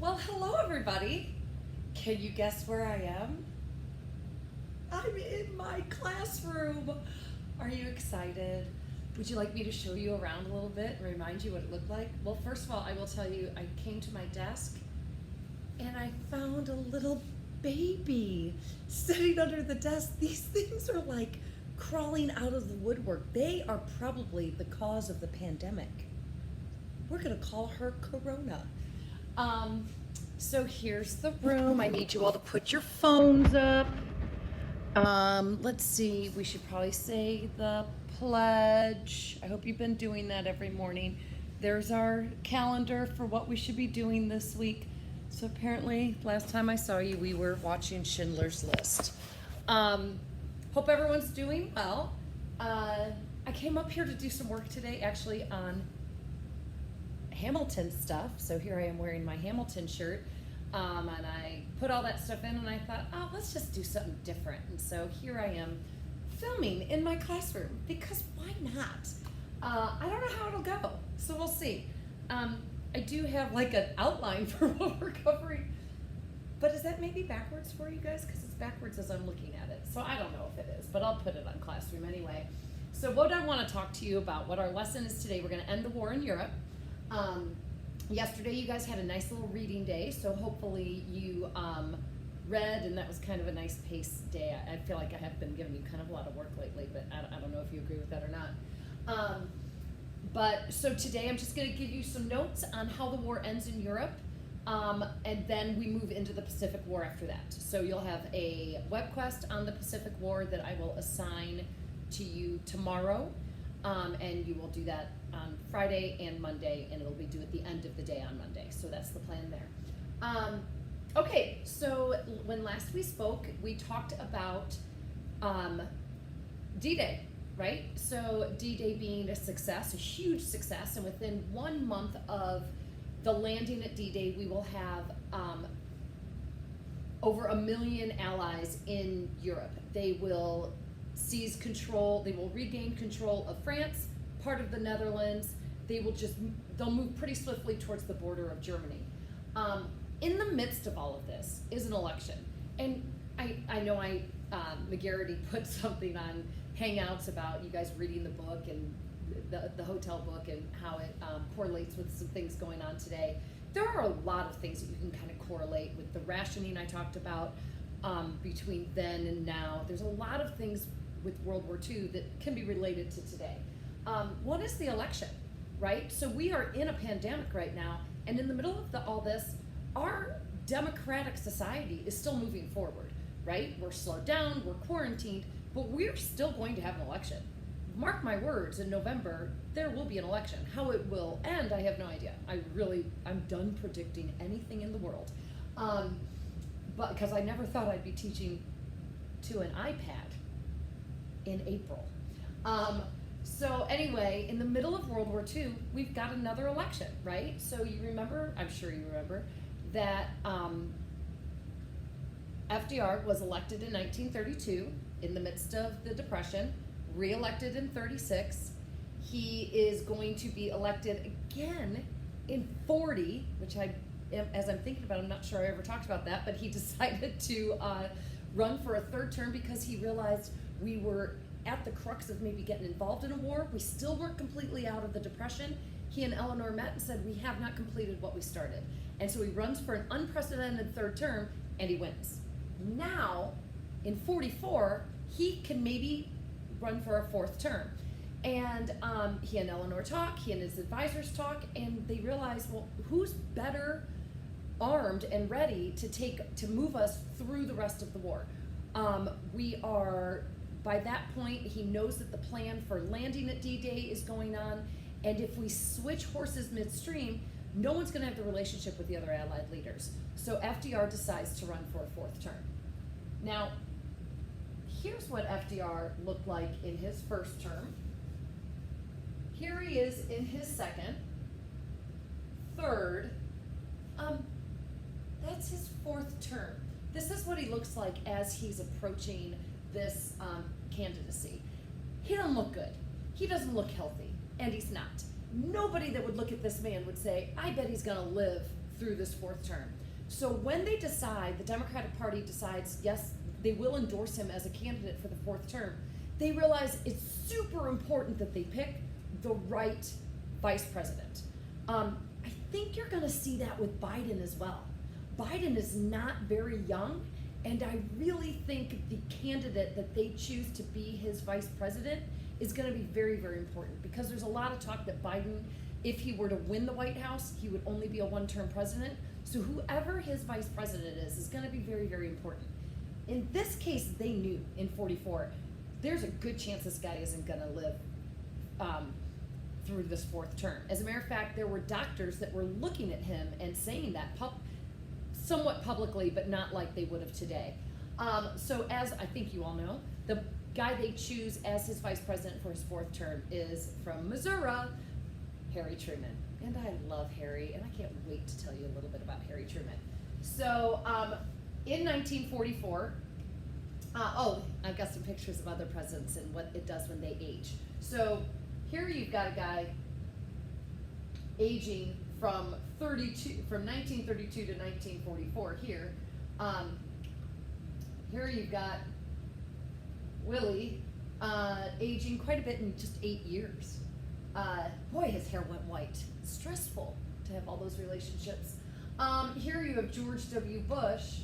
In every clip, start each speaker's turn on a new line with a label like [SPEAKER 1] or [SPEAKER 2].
[SPEAKER 1] Well, hello everybody. Can you guess where I am? I'm in my classroom. Are you excited? Would you like me to show you around a little bit and remind you what it looked like? Well, first of all, I will tell you, I came to my desk and I found a little baby sitting under the desk. These things are like crawling out of the woodwork. They are probably the cause of the pandemic. We're gonna call her Corona. So here's the room. I need you all to put your phones up. Let's see, we should probably say the pledge. I hope you've been doing that every morning. There's our calendar for what we should be doing this week. So apparently, last time I saw you, we were watching Schindler's List. Hope everyone's doing well. I came up here to do some work today, actually, on Hamilton stuff. So here I am wearing my Hamilton shirt. And I put all that stuff in and I thought, oh, let's just do something different. And so here I am filming in my classroom because why not? I don't know how it'll go, so we'll see. I do have like an outline for what we're covering, but is that maybe backwards for you guys? Because it's backwards as I'm looking at it. So I don't know if it is, but I'll put it on Classroom anyway. So what I want to talk to you about, what our lesson is today, we're going to end the war in Europe. Yesterday you guys had a nice little reading day, so hopefully you read, and that was kind of a nice pace day. I feel like I have been giving you kind of a lot of work lately, but I don't know if you agree with that or not. But so today I'm just going to give you some notes on how the war ends in Europe, and then we move into the Pacific War after that. So you'll have a web quest on the Pacific War that I will assign to you tomorrow, and you will do that on Friday and Monday, and it'll be due at the end of the day on Monday. So that's the plan there. Okay, so when last we spoke, we talked about D-Day, right? So D-Day being a success, a huge success, and within 1 month of the landing at D-Day, we will have over 1 million allies in Europe. They will seize control, they will regain control of France, part of the Netherlands. They'll move pretty swiftly towards the border of Germany. In the midst of all of this is an election. And I know McGarity put something on Hangouts about you guys reading the book and the hotel book and how it correlates with some things going on today. There are a lot of things that you can kind of correlate with the rationing I talked about between then and now. There's a lot of things with World War II that can be related to today. One is the election, right? So we are in a pandemic right now, and in the middle of all this, our democratic society is still moving forward, right? We're slowed down, we're quarantined, but we're still going to have an election. Mark my words, in November, there will be an election. How it will end, I have no idea. I'm done predicting anything in the world. But because I never thought I'd be teaching to an iPad in April. So anyway, in the middle of World War II, we've got another election, right? So you remember, I'm sure you remember, that FDR was elected in 1932 in the midst of the Depression, re-elected in 36. He is going to be elected again in 40, which as I'm thinking about it, I'm not sure I ever talked about that, but he decided to run for a third term because he realized we were at the crux of maybe getting involved in a war. We still weren't completely out of the Depression. He and Eleanor met and said, we have not completed what we started. And so he runs for an unprecedented third term, and he wins. Now, in 44, he can maybe run for a fourth term. And he and Eleanor talk, he and his advisors talk, and they realize, well, who's better armed and ready to move us through the rest of the war? By that point, he knows that the plan for landing at D-Day is going on, and if we switch horses midstream, no one's going to have the relationship with the other Allied leaders. So FDR decides to run for a fourth term. Now, here's what FDR looked like in his first term. Here he is in his second, third. That's his fourth term. This is what he looks like as he's approaching this candidacy. He doesn't look good. He doesn't look healthy, and he's not. Nobody that would look at this man would say, I bet he's gonna live through this fourth term. So when they decide, the Democratic Party decides, yes, they will endorse him as a candidate for the fourth term, they realize it's super important that they pick the right vice president. I think you're gonna see that with Biden as well. Biden is not very young, and I really think the candidate that they choose to be his vice president is gonna be very, very important, because there's a lot of talk that Biden, if he were to win the White House, he would only be a one-term president. So whoever his vice president is gonna be very, very important. In this case, they knew in 44, there's a good chance this guy isn't gonna live through this fourth term. As a matter of fact, there were doctors that were looking at him and saying that somewhat publicly, but not like they would have today. So as I think you all know, the guy they choose as his vice president for his fourth term is from Missouri, Harry Truman. And I love Harry, and I can't wait to tell you a little bit about Harry Truman. So in 1944, I've got some pictures of other presidents and what it does when they age. So here you've got a guy aging from 1932 to 1944 here. Here you've got Willie aging quite a bit in just 8 years. Boy, his hair went white. Stressful to have all those relationships. Here you have George W. Bush.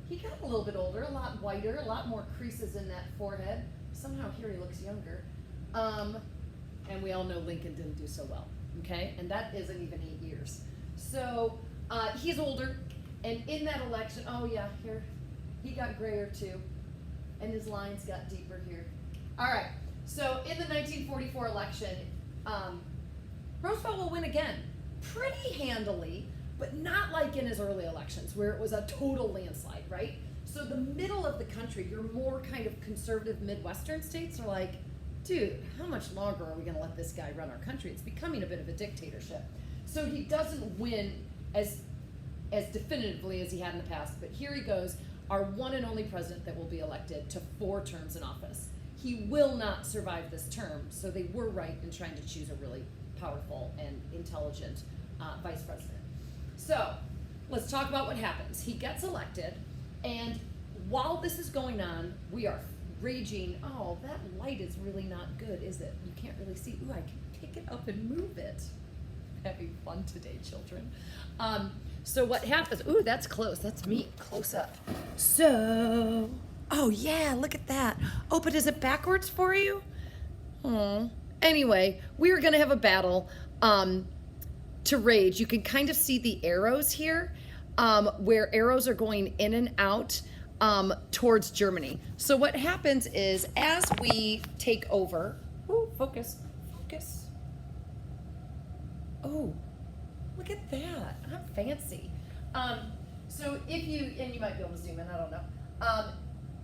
[SPEAKER 1] He got a little bit older, a lot whiter, a lot more creases in that forehead. Somehow here he looks younger. And we all know Lincoln didn't do so well, okay? And that isn't even 8 years. So he's older, and in that election, oh yeah, here, he got grayer too, and his lines got deeper here. All right, so in the 1944 election, Roosevelt will win again, pretty handily, but not like in his early elections where it was a total landslide, right? So the middle of the country, your more kind of conservative Midwestern states are like, dude, how much longer are we gonna let this guy run our country? It's becoming a bit of a dictatorship. So he doesn't win as definitively as he had in the past, but here he goes, our one and only president that will be elected to 4 terms in office. He will not survive this term, so they were right in trying to choose a really powerful and intelligent vice president. So let's talk about what happens. He gets elected, and while this is going on, we are raging. Oh, that light is really not good, is it? You can't really see. Ooh, I can pick it up and move it. Having fun today, children. So what happens? Ooh, that's close. That's me, close up. So, oh yeah, look at that. Oh, but is it backwards for you? Oh. Anyway, we were gonna have a battle to rage. You can kind of see the arrows here, where arrows are going in and out towards Germany. So what happens is, as we take over, ooh, focus. Oh, look at that, I'm fancy. So if you, and you might be able to zoom in, I don't know.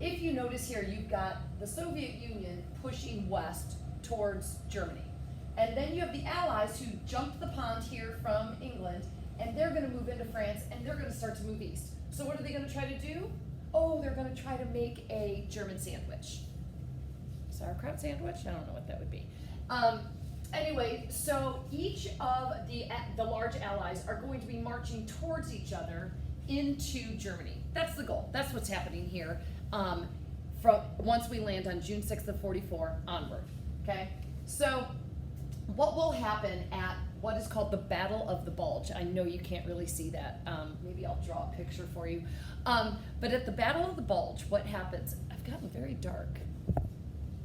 [SPEAKER 1] If you notice here, you've got the Soviet Union pushing west towards Germany. And then you have the Allies who jumped the pond here from England, and they're gonna move into France, and they're gonna start to move east. So what are they gonna try to do? Oh, they're gonna try to make a German sandwich. Sauerkraut sandwich? I don't know what that would be. Anyway, so each of the large allies are going to be marching towards each other into Germany. That's the goal. That's what's happening here. From once we land on June 6th of 44 onward. Okay. So what will happen at what is called the Battle of the Bulge? I know you can't really see that. Maybe I'll draw a picture for you. But at the Battle of the Bulge, what happens? I've gotten very dark.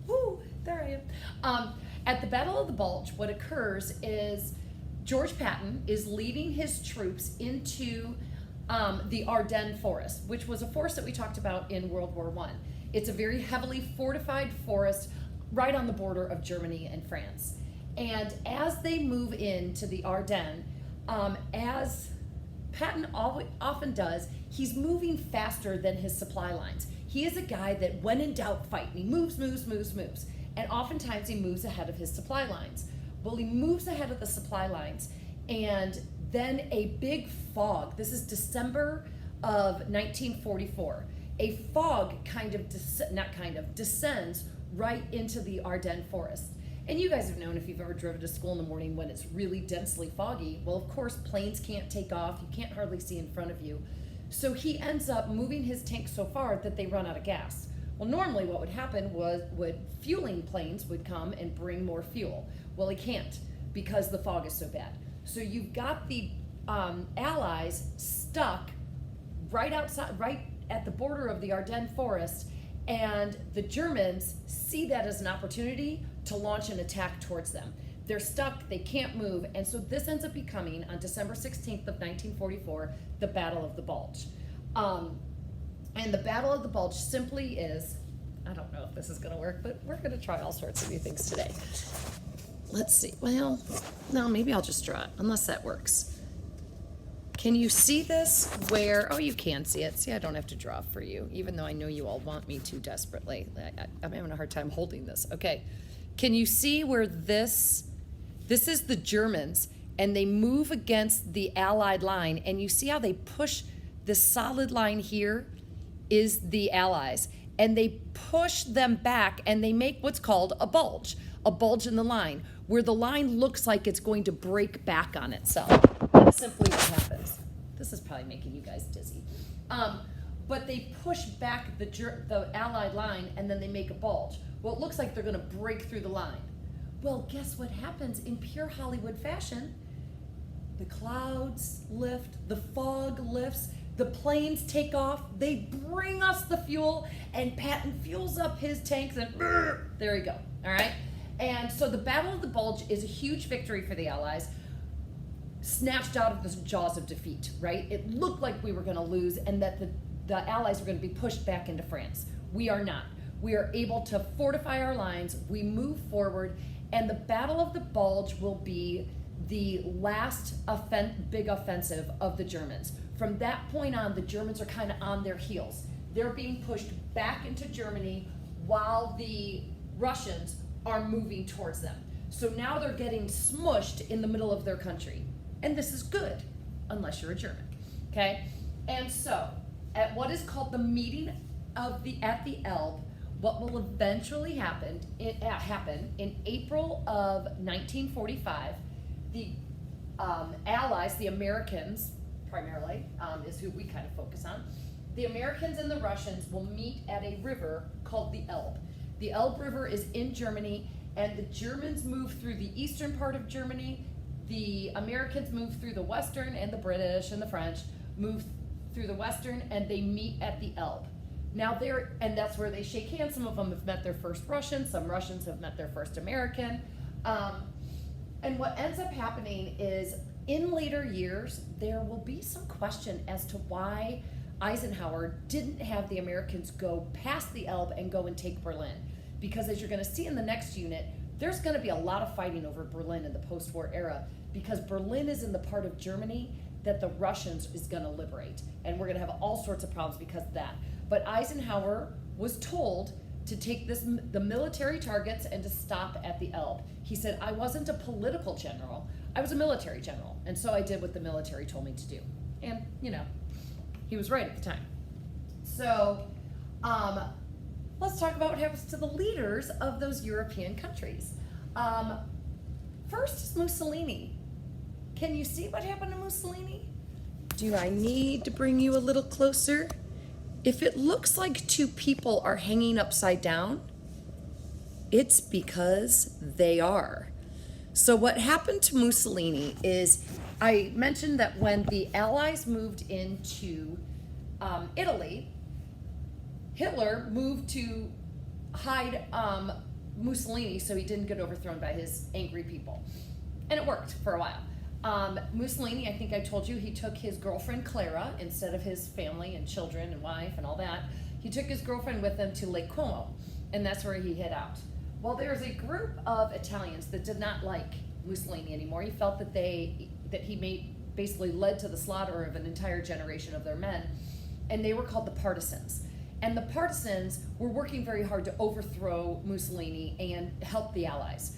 [SPEAKER 1] Woo, there I am. At the Battle of the Bulge, what occurs is George Patton is leading his troops into the Ardennes forest, which was a forest that we talked about in World War I. It's a very heavily fortified forest right on the border of Germany and France. And as they move into the Ardennes, as Patton often does, he's moving faster than his supply lines. He is a guy that, when in doubt, fight. And he moves. And oftentimes he moves ahead of his supply lines. Well, he moves ahead of the supply lines, and then a big fog, this is December of 1944, a fog descends right into the Ardennes forest. And you guys have known if you've ever driven to school in the morning when it's really densely foggy, well, of course, planes can't take off. You can't hardly see in front of you. So he ends up moving his tank so far that they run out of gas. Well, normally what would happen would fueling planes would come and bring more fuel. Well, he can't because the fog is so bad. So you've got the Allies stuck right outside, right at the border of the Ardennes forest, and the Germans see that as an opportunity to launch an attack towards them. They're stuck, they can't move, and so this ends up becoming, on December 16th of 1944, the Battle of the Bulge. And the Battle of the Bulge simply is, I don't know if this is gonna work, but we're gonna try all sorts of new things today. Let's see, well, no, maybe I'll just draw it, unless that works. Can you see this where, oh, you can see it. See, I don't have to draw for you, even though I know you all want me to desperately. I'm having a hard time holding this. Okay, can you see where this is the Germans, and they move against the Allied line, and you see how they push this solid line here is the Allies, and they push them back, and they make what's called a bulge in the line, where the line looks like it's going to break back on itself. That's simply what happens. This is probably making you guys dizzy. But they push back the Allied line, and then they make a bulge. Well, it looks like they're gonna break through the line. Well, guess what happens in pure Hollywood fashion? The clouds lift, the fog lifts, the planes take off, they bring us the fuel, and Patton fuels up his tanks, and there you go, all right? And so the Battle of the Bulge is a huge victory for the Allies, snatched out of the jaws of defeat, right? It looked like we were gonna lose and that the Allies were gonna be pushed back into France. We are not. We are able to fortify our lines, we move forward, and the Battle of the Bulge will be the last big offensive of the Germans. From that point on, the Germans are kind of on their heels. They're being pushed back into Germany while the Russians are moving towards them. So now they're getting smushed in the middle of their country. And this is good, unless you're a German, okay? And so, at what is called the meeting at the Elbe, what will eventually happen in April of 1945, the Allies, the Americans primarily, is who we kind of focus on. The Americans and the Russians will meet at a river called the Elbe. The Elbe River is in Germany, and the Germans move through the eastern part of Germany. The Americans move through the western, and the British and the French move through the western, and they meet at the Elbe. Now and that's where they shake hands. Some of them have met their first Russian, some Russians have met their first American. And what ends up happening is, in later years, there will be some question as to why Eisenhower didn't have the Americans go past the Elbe and go and take Berlin. Because as you're gonna see in the next unit, there's gonna be a lot of fighting over Berlin in the post-war era, because Berlin is in the part of Germany that the Russians is gonna liberate. And we're gonna have all sorts of problems because of that. But Eisenhower was told to take the military targets and to stop at the Elbe. He said, I wasn't a political general, I was a military general. And so I did what the military told me to do. And, he was right at the time. So, let's talk about what happens to the leaders of those European countries. First is Mussolini. Can you see what happened to Mussolini? Do I need to bring you a little closer? If it looks like two people are hanging upside down, it's because they are. So what happened to Mussolini is, I mentioned that when the Allies moved into Italy, Hitler moved to hide Mussolini so he didn't get overthrown by his angry people. And it worked for a while. Mussolini, I think I told you, he took his girlfriend Clara instead of his family and children and wife and all that. He took his girlfriend with him to Lake Como, and that's where he hid out. Well, there's a group of Italians that did not like Mussolini anymore. He felt that he basically led to the slaughter of an entire generation of their men, and they were called the partisans. And the partisans were working very hard to overthrow Mussolini and help the Allies.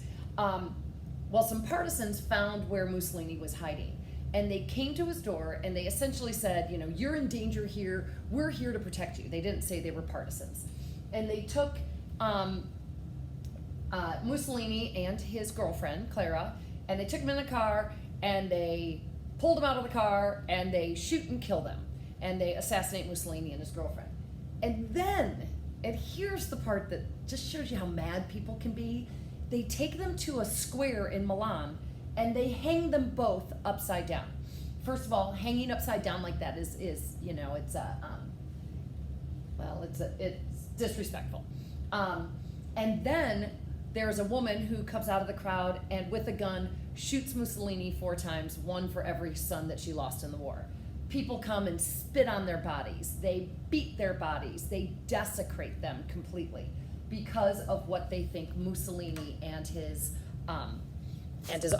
[SPEAKER 1] Well, some partisans found where Mussolini was hiding, and they came to his door and they essentially said, you're in danger here, we're here to protect you. They didn't say they were partisans. And they took Mussolini and his girlfriend, Clara, and they took him in the car, and they pulled him out of the car, and they shoot and kill them. And they assassinate Mussolini and his girlfriend. And then, and here's the part that just shows you how mad people can be, they take them to a square in Milan, and they hang them both upside down. First of all, hanging upside down like that is it's disrespectful. And then there's a woman who comes out of the crowd and with a gun shoots Mussolini 4 times, one for every son that she lost in the war. People come and spit on their bodies. They beat their bodies. They desecrate them completely because of what they think Mussolini and his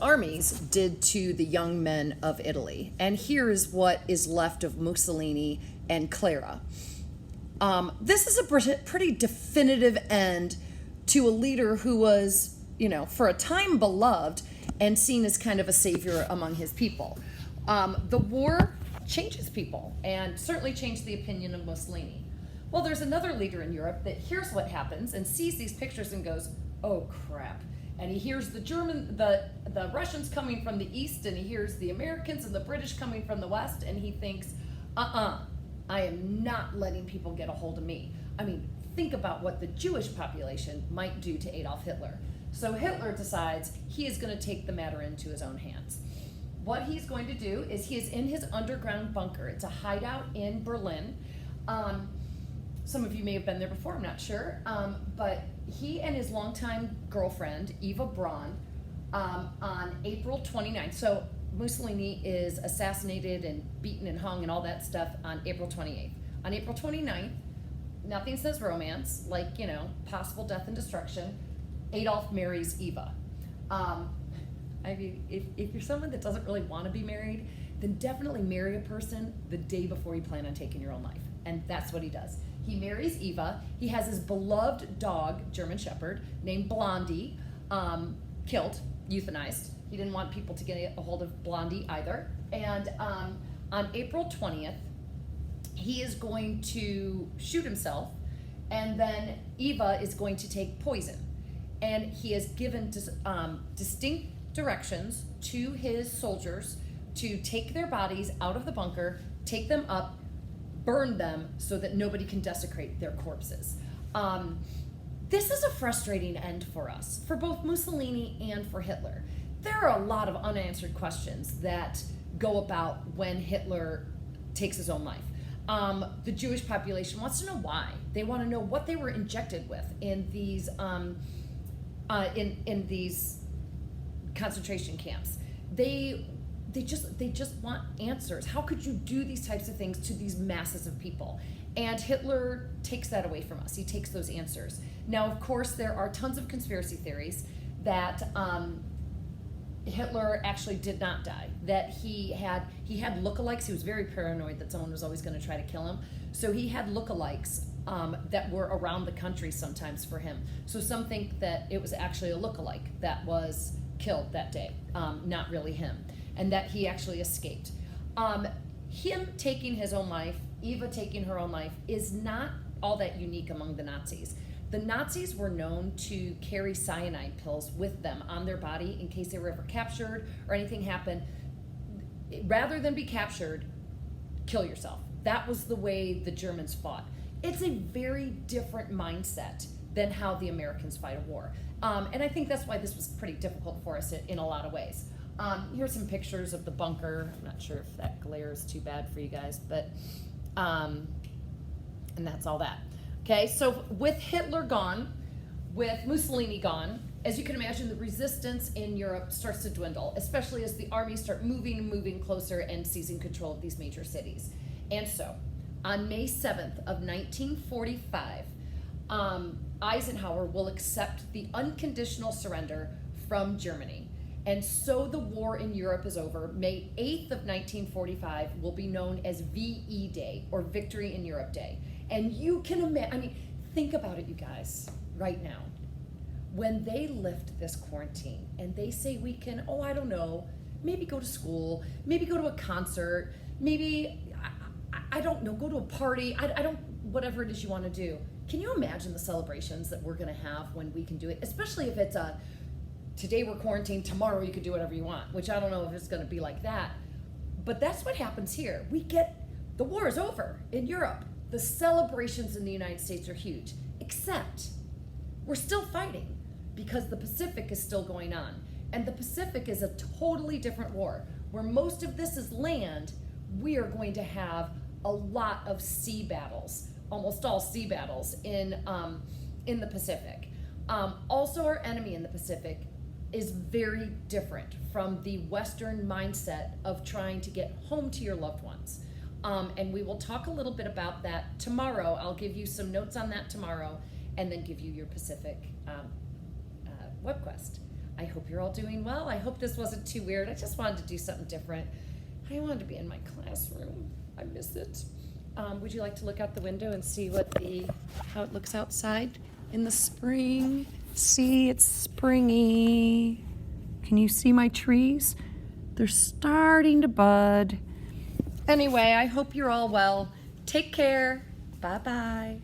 [SPEAKER 1] armies did to the young men of Italy. And here is what is left of Mussolini and Clara. This is a pretty definitive end to a leader who was, for a time beloved and seen as kind of a savior among his people. The war changes people and certainly changed the opinion of Mussolini. Well, there's another leader in Europe that hears what happens and sees these pictures and goes, oh crap. And he hears the Russians coming from the east, and he hears the Americans and the British coming from the west, and he thinks, I am not letting people get a hold of me. I mean, think about what the Jewish population might do to Adolf Hitler. So Hitler decides he is going to take the matter into his own hands. What he's going to do is he is in his underground bunker. It's a hideout in Berlin. Some of you may have been there before, I'm not sure. But he and his longtime girlfriend, Eva Braun, on April 29th, so Mussolini is assassinated and beaten and hung and all that stuff on April 28th. On April 29th, nothing says romance, like, possible death and destruction. Adolf marries Eva. If you're someone that doesn't really want to be married, then definitely marry a person the day before you plan on taking your own life. And that's what he does. He marries Eva. He has his beloved dog, German Shepherd, named Blondie, killed, euthanized. He didn't want people to get a hold of Blondie either. And on April 20th, he is going to shoot himself, and then Eva is going to take poison. And he has given distinct directions to his soldiers to take their bodies out of the bunker, take them up, burn them so that nobody can desecrate their corpses. This is a frustrating end for us, for both Mussolini and for Hitler. There are a lot of unanswered questions that go about when Hitler takes his own life. The Jewish population wants to know why. They want to know what they were injected with in these in these concentration camps. They just want answers. How could you do these types of things to these masses of people? And Hitler takes that away from us. He takes those answers. Now, of course, there are tons of conspiracy theories that Hitler actually did not die, that he had lookalikes. He was very paranoid that someone was always going to try to kill him. So he had lookalikes that were around the country sometimes for him. So some think that it was actually a lookalike that was killed that day, not really him, and that he actually escaped. Him taking his own life, Eva taking her own life, is not all that unique among the Nazis. The Nazis were known to carry cyanide pills with them on their body in case they were ever captured or anything happened. Rather than be captured, kill yourself. That was the way the Germans fought. It's a very different mindset than how the Americans fight a war. And I think that's why this was pretty difficult for us in a lot of ways. Here's some pictures of the bunker. I'm not sure if that glare is too bad for you guys, but, and that's all that. Okay, so with Hitler gone, with Mussolini gone, as you can imagine, the resistance in Europe starts to dwindle, especially as the armies start moving closer and seizing control of these major cities. And so, on May 7th of 1945, Eisenhower will accept the unconditional surrender from Germany. And so the war in Europe is over. May 8th of 1945 will be known as VE Day, or Victory in Europe Day. And you can imagine, think about it, you guys, right now. When they lift this quarantine and they say we can, I don't know, maybe go to school, maybe go to a concert, maybe, I don't know, go to a party, I don't, whatever it is you want to do. Can you imagine the celebrations that we're going to have when we can do it? Especially if it's today we're quarantined, tomorrow you can do whatever you want, which I don't know if it's going to be like that. But that's what happens here. The war is over in Europe. The celebrations in the United States are huge, except we're still fighting because the Pacific is still going on. And the Pacific is a totally different war. Where most of this is land, we are going to have a lot of sea battles, almost all sea battles in the Pacific. Also, our enemy in the Pacific is very different from the Western mindset of trying to get home to your loved ones. And we will talk a little bit about that tomorrow. I'll give you some notes on that tomorrow and then give you your Pacific web quest. I hope you're all doing well. I hope this wasn't too weird. I just wanted to do something different. I wanted to be in my classroom. I miss it. Would you like to look out the window and see how it looks outside in the spring? See, it's springy. Can you see my trees? They're starting to bud. Anyway, I hope you're all well. Take care. Bye-bye.